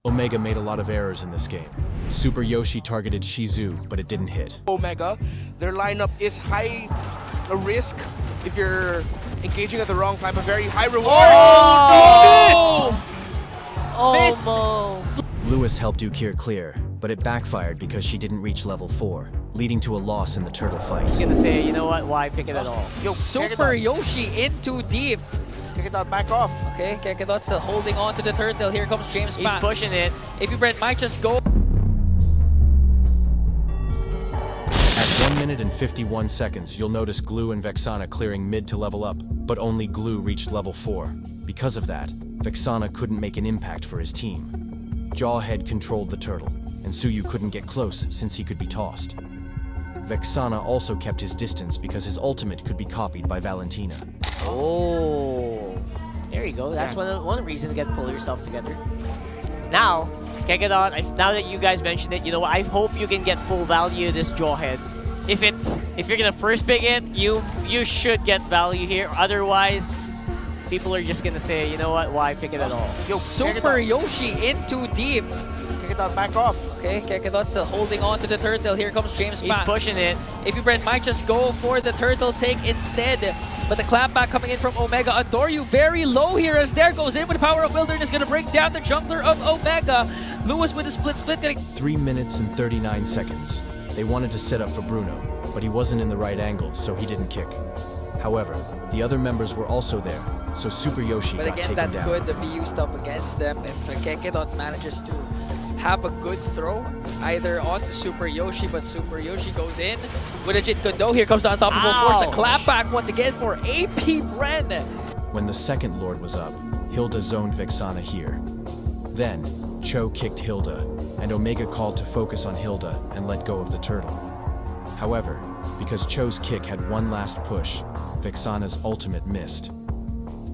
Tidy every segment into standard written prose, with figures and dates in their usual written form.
Omega made a lot of errors in this game. Super Yoshi targeted Shizu, but it didn't hit. Omega, their lineup is high risk if you're engaging at the wrong time, a very high reward. Missed! No. Lewis helped Ukir clear, but it backfired because she didn't reach level 4, leading to a loss in the turtle fight. I was gonna say, you know what? Why pick it at all? Yo, Super Yoshi in too deep. Kick it out, back off. Okay, Kekedot still holding on to the turtle. Here comes James He's Banks. pushing it. AP Bren might just go. At 1 minute and 51 seconds, you'll notice Glue and Vexana clearing mid to level up, but only Glue reached level 4. Because of that, Vexana couldn't make an impact for his team. Jawhead controlled the turtle, and Suyu couldn't get close since he could be tossed. Vexana also kept his distance because his ultimate could be copied by Valentina. Oh, there you go. That's one reason to pull yourself together. Now, Kekedot, now that you guys mentioned it, you know what? I hope you can get full value of this Jawhead. If you're gonna first pick it, you should get value here. Otherwise, people are just gonna say, you know what? Why pick it at all? Yo, Super Yoshi in too deep. Kick it out, back off. Okay, Kekedot still holding on to the turtle. Here comes James He's Banks. pushing it. AP Bren might just go for the turtle take instead. But the clapback coming in from Omega. Adoryu very low here as there goes in with Power of Wilderness. Going to bring down the jungler of Omega. Lewis with a split. 3 minutes and 39 seconds. They wanted to set up for Bruno, but he wasn't in the right angle, so he didn't kick. However, the other members were also there, so Super Yoshi But got again, taken that down. could be used up against them if Kekedot manages to have a good throw either onto Super Yoshi, but Super Yoshi goes in with a Jit Kundo. Here comes the Unstoppable Force. The clapback once again for AP Bren. When the second Lord was up, Hilda zoned Vexana here. Then, Cho kicked Hilda, and Omega called to focus on Hilda and let go of the turtle. However, because Cho's kick had one last push, Vexana's ultimate missed.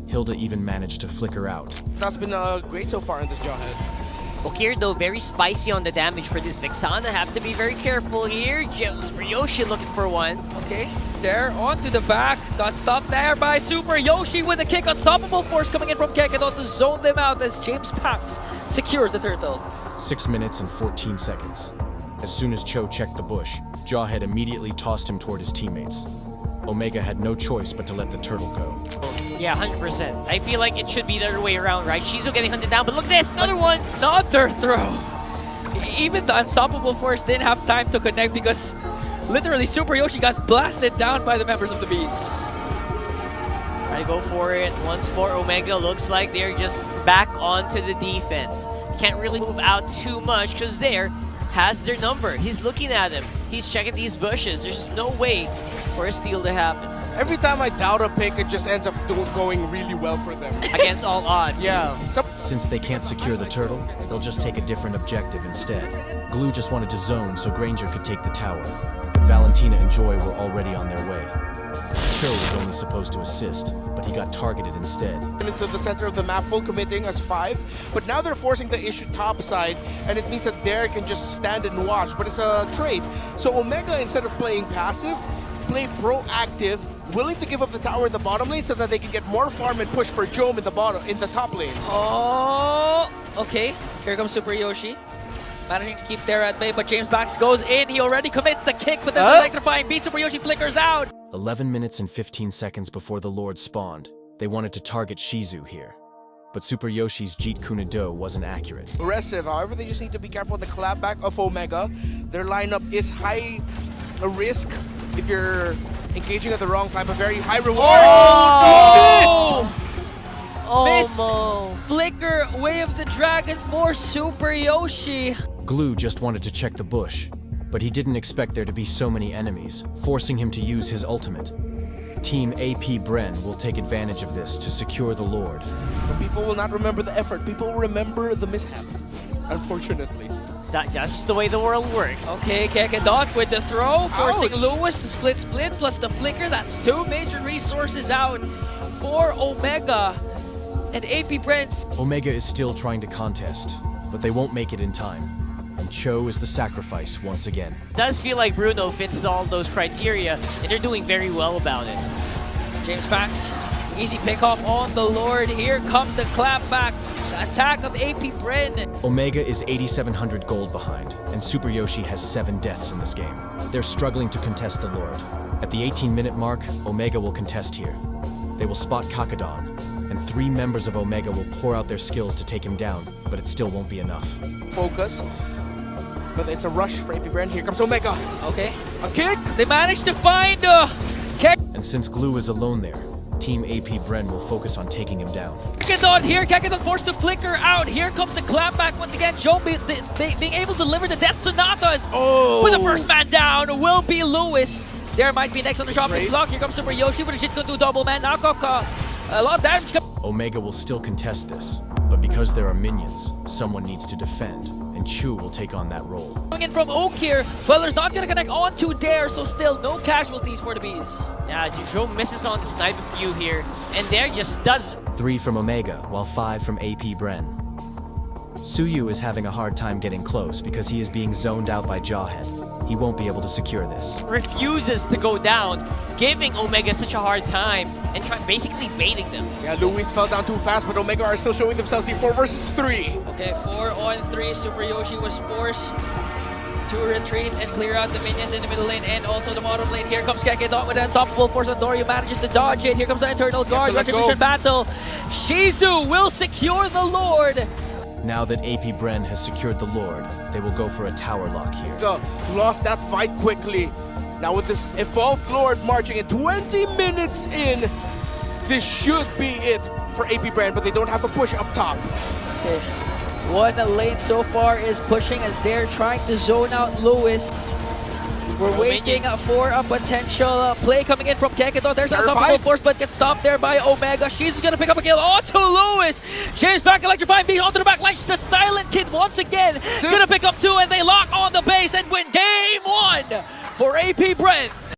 Hilda even managed to flicker out. That's been great so far in this Jawhead. Okir, though, very spicy on the damage for this Vexana. Have to be very careful here. Super Yoshi looking for one. Okay, there onto the back. Got stopped there by Super Yoshi with a kick. Unstoppable Force coming in from Kekedot to zone them out as James Pax secures the turtle. 6 minutes and 14 seconds. As soon as Cho checked the bush, Jawhead immediately tossed him toward his teammates. Omega had no choice but to let the turtle go. Yeah, 100%. I feel like it should be the other way around, right? Shizu getting hunted down, but look at this! Another one! Another throw! Even the Unstoppable Force didn't have time to connect because literally Super Yoshi got blasted down by the members of the Beast. Try to go for it. Once more, Omega looks like they're just back onto the defense. Can't really move out too much because there has their number. He's looking at him. He's checking these bushes. There's just no way for a steal to happen. Every time I doubt a pick, it just ends up going really well for them. Against all odds. Yeah. Since they can't secure the turtle, they'll just take a different objective instead. Glue just wanted to zone so Granger could take the tower, but Valentina and Joy were already on their way. Cho was only supposed to assist, but he got targeted instead. Into the center of the map, full committing as 5, but now they're forcing the issue topside, and it means that Derek can just stand and watch, but it's a trade. So Omega, instead of playing passive, play proactive, willing to give up the tower in the bottom lane so that they can get more farm and push for Jome in the top lane. Oh, okay. Here comes Super Yoshi. Managing to keep there at bay, but James Banks goes in. He already commits a kick, but there's an electrifying beat. Super Yoshi flickers out. 11 minutes and 15 seconds before the Lord spawned, they wanted to target Shizu here. But Super Yoshi's Jeet Kune-do wasn't accurate. Aggressive, however, they just need to be careful with the clapback of Omega. Their lineup is high risk if you're engaging at the wrong time, a very high reward. Missed! Flicker, Way of the Dragon for Super Yoshi. Glue just wanted to check the bush, but he didn't expect there to be so many enemies, forcing him to use his ultimate. Team AP Bren will take advantage of this to secure the Lord. But people will not remember the effort, people will remember the mishap, unfortunately. That's just the way the world works. Okay, Kekedot with the throw, forcing Ouch. Lewis to split plus the flicker. That's 2 major resources out for Omega and AP Brent. Omega is still trying to contest, but they won't make it in time. And Cho is the sacrifice once again. It does feel like Bruno fits all those criteria, and they're doing very well about it. James Banks, easy pickoff on the Lord. Here comes the clapback. attack of AP Bren. Omega is 8,700 gold behind, and Super Yoshi has 7 deaths in this game. They're struggling to contest the Lord. At the 18-minute mark, Omega will contest here. They will spot Kakadon, and 3 members of Omega will pour out their skills to take him down, but it still won't be enough. Focus. But it's a rush for AP Bren. Here comes Omega. Okay. A kick. They managed to find And since Glue is alone there, Team AP Bren will focus on taking him down. Kakadon here. Kakadon forced to flicker out. Here comes the clapback once again. Joe being able to deliver the Death Sonatas. Oh. But the first man down will be Lewis. There might be next on the shopping Trade. block. Here comes Super Yoshi with a shit to do double man knockoff. A lot of damage. Omega will still contest this, but because there are minions, someone needs to defend, and Chu will take on that role. Coming in from Oak here. Queller's not going to connect on to Dare, so still no casualties for the Bees. Yeah, Joe misses on the snipe a few here, and Dare just does. 3 from Omega, while 5 from AP Bren. Suyu is having a hard time getting close because he is being zoned out by Jawhead. He won't be able to secure this. Refuses to go down, giving Omega such a hard time and basically baiting them. Yeah, Luis fell down too fast, but Omega are still showing themselves here. 4 versus 3. Okay, 4 on 3. Super Yoshi was forced to retreat and clear out the minions in the middle lane and also the bottom lane. Here comes Kakadon with an unstoppable force. Dorio manages to dodge it. Here comes the Eternal Guard. Retribution battle. Shizu will secure the Lord. Now that AP Bren has secured the Lord, they will go for a tower lock here. Lost that fight quickly. Now with this evolved Lord marching in 20 minutes in, this should be it for AP Bren, but they don't have a push up top. Okay. One lane so far is pushing as they're trying to zone out Lewis. We're waiting for a potential play coming in from Kakadon. There's an unstoppable force, but gets stopped there by Omega. She's gonna pick up a kill onto Lewis. James back electrifying beat onto the back line. Just a Silent Kid once again. Gonna pick up 2 and they lock on the base and win game 1 for AP Bren.